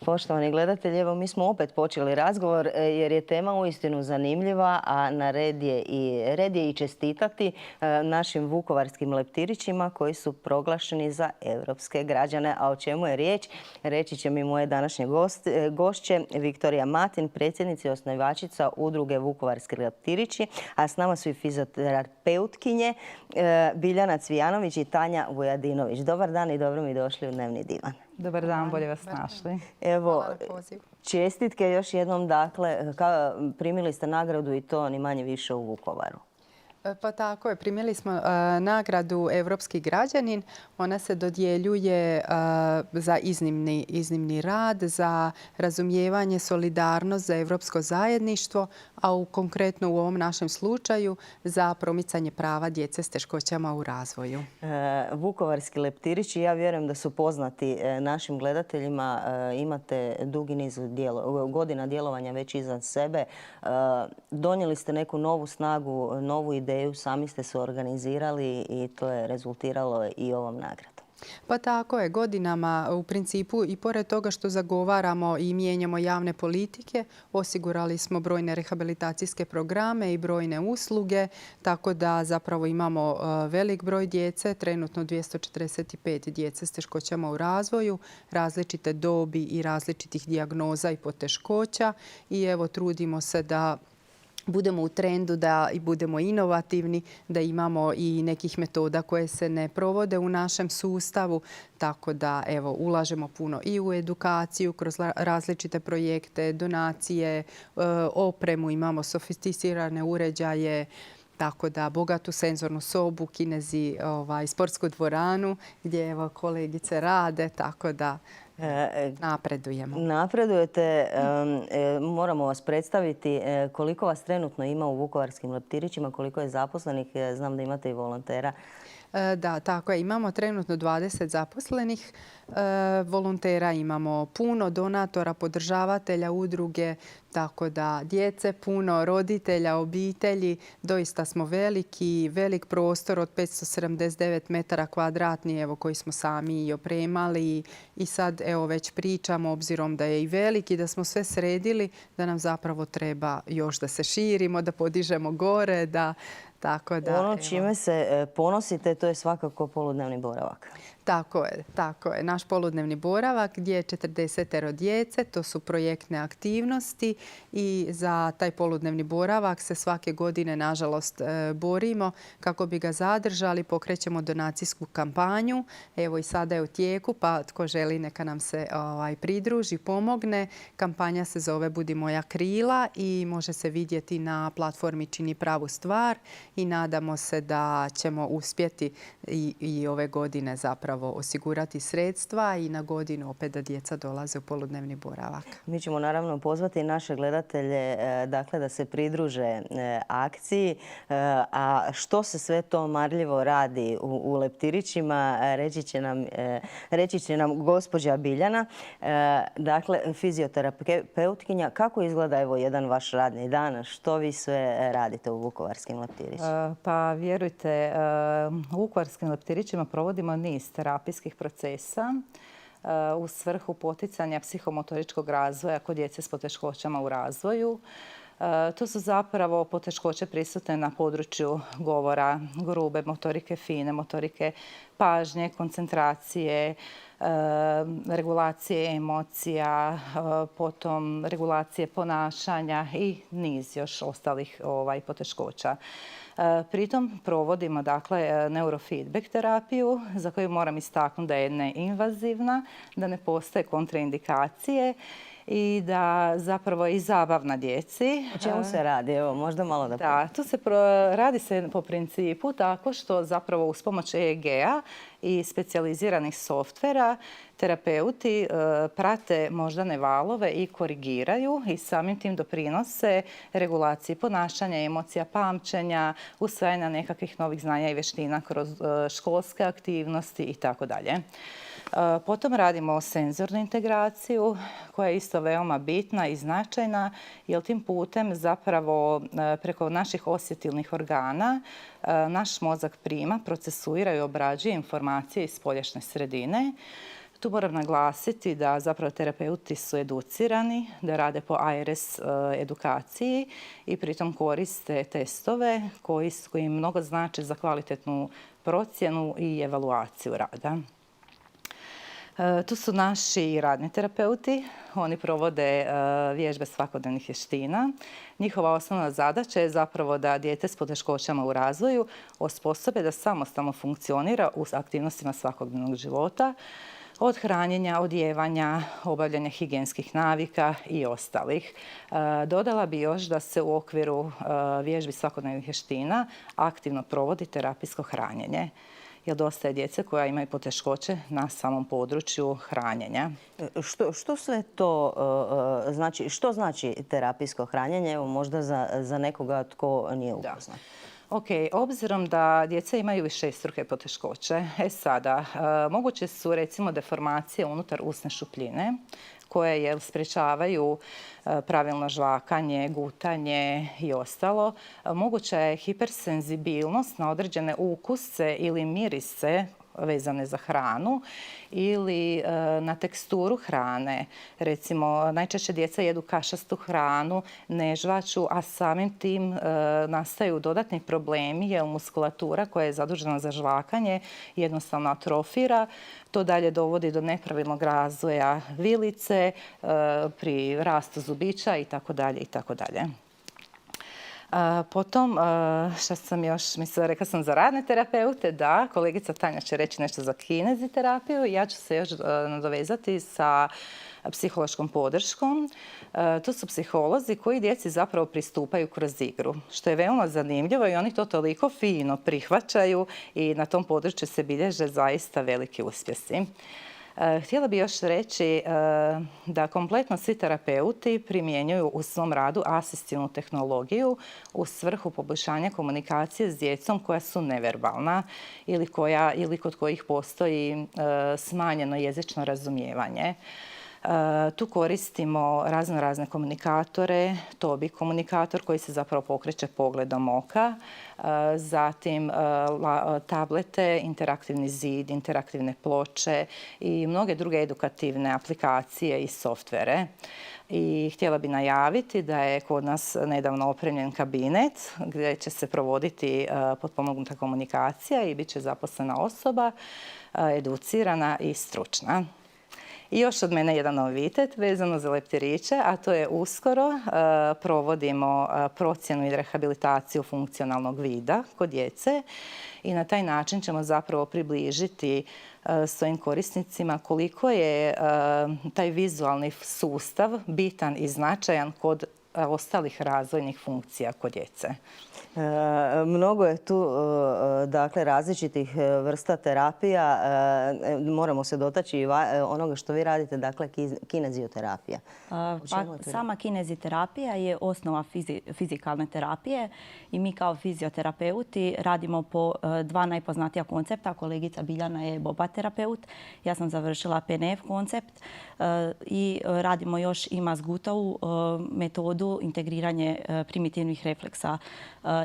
Poštovani gledatelji, evo mi smo opet počeli razgovor jer je tema uistinu zanimljiva, a na red je i čestitati našim vukovarskim leptirićima koji su proglašeni za europske građane. A o čemu je riječ? Reći će mi moje današnje gošće Viktorija Matin, predsjednica i osnivačica udruge Vukovarski leptirići, a s nama su i fizioterapeutkinje Biljana Cvijanović i Tanja Vujadinović. Dobar dan i dobro mi došli u Dnevni divan. Dobar dan, bolje vas našli. Evo, čestitke još jednom, dakle, primili ste nagradu i to ni manje više u Vukovaru. Pa tako je, primili smo nagradu Europski građanin. Ona se dodjeljuje za iznimni rad, za razumijevanje, solidarnost, za europsko zajedništvo, a konkretno u ovom našem slučaju za promicanje prava djece s teškoćama u razvoju. Vukovarski leptirići, ja vjerujem da su poznati našim gledateljima. Imate dugi niz godina djelovanja već iza sebe. Donijeli ste neku novu snagu, novu ideju. Sami ste se organizirali i to je rezultiralo i ovom nagradom. Pa tako je, godinama u principu i pored toga što zagovaramo i mijenjamo javne politike, osigurali smo brojne rehabilitacijske programe i brojne usluge, tako da zapravo imamo velik broj djece, trenutno 245 djece s teškoćama u razvoju, različite dobi i različitih dijagnoza i poteškoća i evo trudimo se da budemo u trendu, da i budemo inovativni, da imamo i nekih metoda koje se ne provode u našem sustavu. Tako da evo, ulažemo puno i u edukaciju kroz različite projekte, donacije, opremu, imamo sofisticirane uređaje, tako da bogatu senzornu sobu, kinezi, sportsku dvoranu gdje evo, kolegice rade, tako da napredujemo. Napredujete. Moramo vas predstaviti koliko vas trenutno ima u Vukovarskim leptirićima, koliko je zaposlenih. Znam da imate i volontera. Da, tako je. Imamo trenutno 20 zaposlenih. Volontera imamo puno, donatora, podržavatelja udruge, tako da djece puno, roditelja, obitelji. Doista smo velik prostor od 579 metara kvadratni koji smo sami i opremali i sad evo već pričamo obzirom da je i velik i da smo sve sredili, da nam zapravo treba još da se širimo, da podižemo gore, da tako da, ono čime se ponosite, to je svakako poludnevni boravak. Tako je. Naš poludnevni boravak gdje je 40 djece, to su projektne aktivnosti i za taj poludnevni boravak se svake godine, nažalost, borimo kako bi ga zadržali. Pokrećemo donacijsku kampanju. Evo i sada je u tijeku, pa tko želi neka nam se pridruži, pomogne. Kampanja se zove Budi moja krila i može se vidjeti na platformi Čini pravu stvar i nadamo se da ćemo uspjeti i ove godine zapravo osigurati sredstva i na godinu opet da djeca dolaze u poludnevni boravak. Mi ćemo naravno pozvati naše gledatelje da se pridruže akciji. A što se sve to marljivo radi u leptirićima, reći će nam gospođa Biljana. Dakle, fizioterapeutkinja. Kako izgleda jedan vaš radni dan? Što vi sve radite u Vukovarskim leptirićima? Pa vjerujte, u Vukovarskim leptirićima provodimo niz terapijskih procesa u svrhu poticanja psihomotoričkog razvoja kod djece s poteškoćama u razvoju. To su zapravo poteškoće prisutne na području govora, grube motorike, fine motorike, pažnje, koncentracije, regulacije emocija, potom regulacije ponašanja i niz još ostalih poteškoća. Pritom provodimo neurofeedback terapiju za koju moram istaknuti da je neinvazivna, da ne postoje kontraindikacije i da zapravo je i zabavna djeci. O čemu se radi? Evo, možda malo da... Da, radi se po principu tako što zapravo uz pomoć EEG-a i specijaliziranih softvera terapeuti prate moždane valove i korigiraju i samim tim doprinose regulaciji ponašanja, emocija, pamćenja, usvajanja nekakvih novih znanja i vještina kroz školske aktivnosti itd. Potom radimo senzornu integraciju koja je isto veoma bitna i značajna jer tim putem zapravo preko naših osjetilnih organa naš mozak prima, procesuira i obrađuje informacije iz spoljašnje sredine. Tu moram naglasiti da zapravo terapeuti su educirani, da rade po ARS edukaciji i pritom koriste testove koji im mnogo znače za kvalitetnu procjenu i evaluaciju rada. Tu su naši radni terapeuti. Oni provode vježbe svakodnevnih vještina. Njihova osnovna zadaća je zapravo da dijete s poteškoćama u razvoju osposobe da samostalno funkcionira u aktivnostima svakodnevnog života, od hranjenja, odjevanja, obavljanja higijenskih navika i ostalih. Dodala bi još da se u okviru vježbi svakodnevnih vještina aktivno provodi terapijsko hranjenje. Jer dosta je djece koja imaju poteškoće na samom području hranjenja. Što sve to znači? Što znači terapijsko hranjenje? Evo možda za nekoga tko nije upoznat. Ok, obzirom da djeca imaju višestruke poteškoće, sada moguće su recimo deformacije unutar usne šupljine koje sprječavaju pravilno žvakanje, gutanje i ostalo. Moguća je hipersenzibilnost na određene ukuse ili mirise vezane za hranu ili na teksturu hrane. Recimo, najčešće djeca jedu kašastu hranu, ne žvaču, a samim tim nastaju dodatni problemi jer muskulatura koja je zadužena za žvakanje jednostavno atrofira. To dalje dovodi do nepravilnog razvoja vilice pri rastu zubića itd. itd. Potom, što sam još mislila, rekla sam za radne terapeute, da, kolegica Tanja će reći nešto za kineziterapiju. Ja ću se još nadovezati sa psihološkom podrškom. To su psiholozi koji djeci zapravo pristupaju kroz igru, što je veoma zanimljivo i oni to toliko fino prihvaćaju i na tom području se bilježe zaista veliki uspjesi. Htjela bih još reći da kompletno svi terapeuti primjenjuju u svom radu asistivnu tehnologiju u svrhu poboljšanja komunikacije s djecom koja su neverbalna ili kod kojih postoji smanjeno jezično razumijevanje. Tu koristimo razne komunikatore, Tobii komunikator koji se zapravo pokreće pogledom oka, zatim tablete, interaktivni zid, interaktivne ploče i mnoge druge edukativne aplikacije i softvere. I htjela bi najaviti da je kod nas nedavno opremljen kabinet gdje će se provoditi potpomognuta komunikacija i bit će zaposlena osoba, educirana i stručna. I još od mene jedan novitet vezano za leptiriće, a to je uskoro provodimo procjenu i rehabilitaciju funkcionalnog vida kod djece i na taj način ćemo zapravo približiti svojim korisnicima koliko je taj vizualni sustav bitan i značajan kod ostalih razvojnih funkcija kod djece. Mnogo je tu dakle, različitih vrsta terapija. Moramo se dotaći i onoga što vi radite, dakle kinezioterapija. Sama kineziterapija je osnova fizikalne terapije i mi kao fizioterapeuti radimo po dva najpoznatija koncepta. Kolegica Biljana je boba terapeut, ja sam završila PNF koncept i radimo još i Mazgutovu metodu integriranje primitivnih refleksa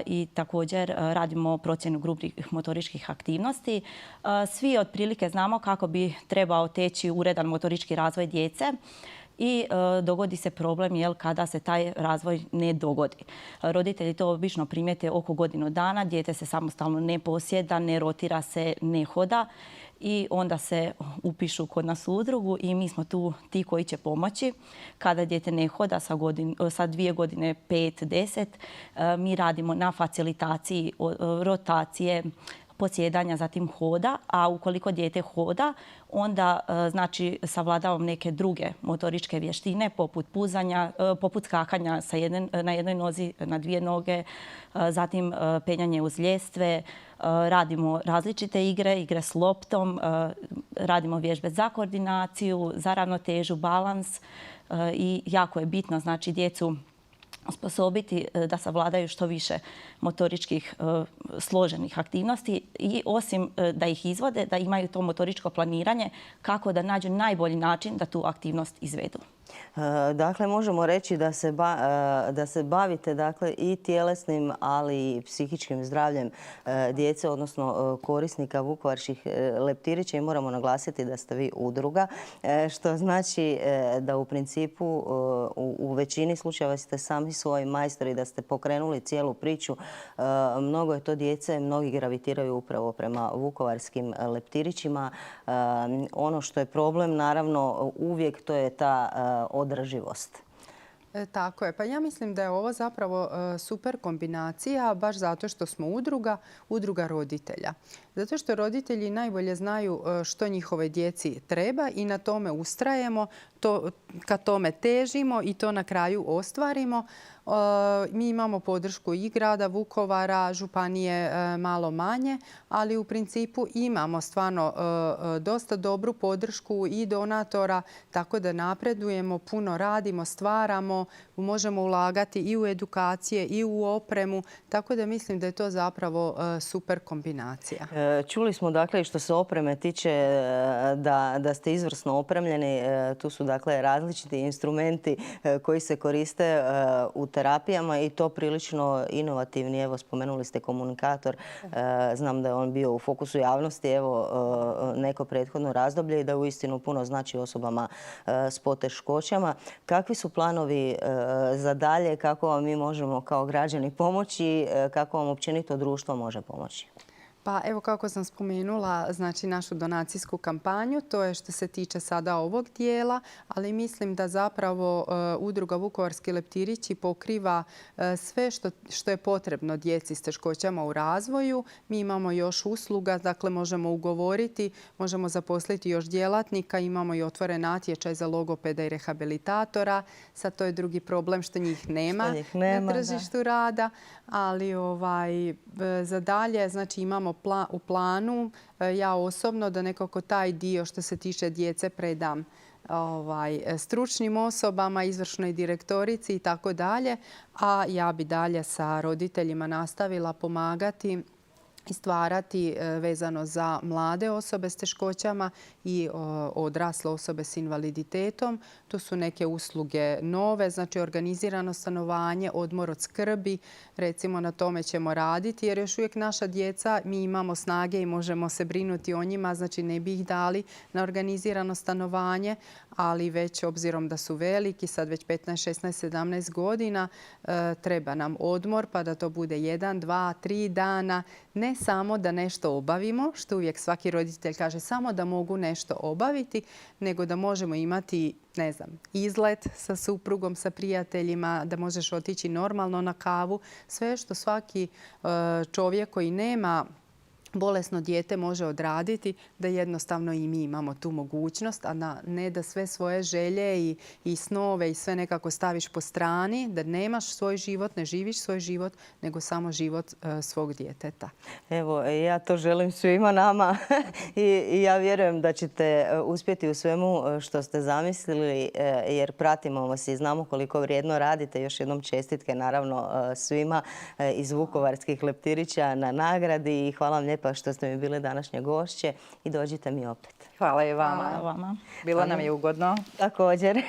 i također radimo procjenu grupnih motoričkih aktivnosti. Svi otprilike znamo kako bi trebao teći uredan motorički razvoj djece i dogodi se problem kada se taj razvoj ne dogodi. Roditelji to obično primijete oko godinu dana, dijete se samostalno ne posjeda, ne rotira se, ne hoda i onda se upišu kod nas u udrugu i mi smo tu ti koji će pomoći. Kada dijete ne hoda sa 2 godine, 5, 10, mi radimo na facilitaciji rotacije, posjedanja, zatim hoda, a ukoliko dijete hoda, onda znači savladavamo neke druge motoričke vještine poput puzanja, poput skakanja na jednoj nozi, na 2 noge, zatim penjanje uz ljestve, radimo različite igre s loptom, radimo vježbe za koordinaciju, za ravnotežu, balans i jako je bitno znači djecu osposobiti da savladaju što više motoričkih složenih aktivnosti i osim da ih izvode, da imaju to motoričko planiranje kako da nađu najbolji način da tu aktivnost izvedu. Dakle, možemo reći da se bavite dakle, i tjelesnim, ali i psihičkim zdravljem djece, odnosno korisnika vukovarskih leptirića i moramo naglasiti da ste vi udruga, što znači da u principu u većini slučajeva ste sami svoji majstori, da ste pokrenuli cijelu priču. Mnogo je to djece, mnogi gravitiraju upravo prema vukovarskim leptirićima. Ono što je problem, naravno, uvijek to je ta održivost. Tako je. Pa ja mislim da je ovo zapravo super kombinacija baš zato što smo udruga roditelja. Zato što roditelji najbolje znaju što njihove djeci treba i na tome ustrajemo, ka tome težimo i to na kraju ostvarimo. Mi imamo podršku i grada Vukovara, županije malo manje, ali u principu imamo stvarno dosta dobru podršku i donatora, tako da napredujemo, puno radimo, stvaramo, možemo ulagati i u edukacije i u opremu, tako da mislim da je to zapravo super kombinacija. Čuli smo dakle i što se opreme tiče da ste izvrsno opremljeni. Tu su dakle različiti instrumenti koji se koriste u terapijama i to prilično inovativni. Evo, spomenuli ste komunikator. Znam da je on bio u fokusu javnosti evo neko prethodno razdoblje i da uistinu puno znači osobama s poteškoćama. Kakvi su planovi za dalje? Kako vam mi možemo kao građani pomoći? Kako vam općenito društvo može pomoći? Pa evo kako sam spomenula, znači našu donacijsku kampanju, to je što se tiče sada ovog dijela, ali mislim da zapravo udruga Vukovarski leptirići pokriva sve što je potrebno djeci s teškoćama u razvoju. Mi imamo još usluga, dakle možemo ugovoriti, možemo zaposliti još djelatnika, imamo i otvoren natječaj za logopeda i rehabilitatora. Sad to je drugi problem što njih nema na tržištu rada, ali za dalje znači imamo u planu, ja osobno, da nekako taj dio što se tiče djece predam stručnim osobama, izvršnoj direktorici i tako dalje. A ja bi dalje sa roditeljima nastavila pomagati i stvarati vezano za mlade osobe s teškoćama i odrasle osobe s invaliditetom. Tu su neke usluge nove, znači organizirano stanovanje, odmor od skrbi. Recimo na tome ćemo raditi jer još uvijek naša djeca, mi imamo snage i možemo se brinuti o njima, znači ne bi ih dali na organizirano stanovanje, ali već obzirom da su veliki, sad već 15, 16, 17 godina, treba nam odmor pa da to bude 1, 2, 3 dana. Ne samo da nešto obavimo, što uvijek svaki roditelj kaže samo da mogu nešto obaviti, nego da možemo imati, ne znam, izlet sa suprugom, sa prijateljima, da možeš otići normalno na kavu. Sve što svaki čovjek koji nema bolesno dijete može odraditi, da jednostavno i mi imamo tu mogućnost, a ne da sve svoje želje i snove i sve nekako staviš po strani, da nemaš svoj život, ne živiš svoj život, nego samo život svog djeteta. Evo, ja to želim svima nama i ja vjerujem da ćete uspjeti u svemu što ste zamislili jer pratimo vas i znamo koliko vrijedno radite. Još jednom čestitke naravno svima iz Vukovarskih leptirića na nagradi i hvala vam lijepo što ste mi bile današnje gošće i dođite mi opet. Hvala i vama. Hvala vama. Bilo nam je ugodno. Također.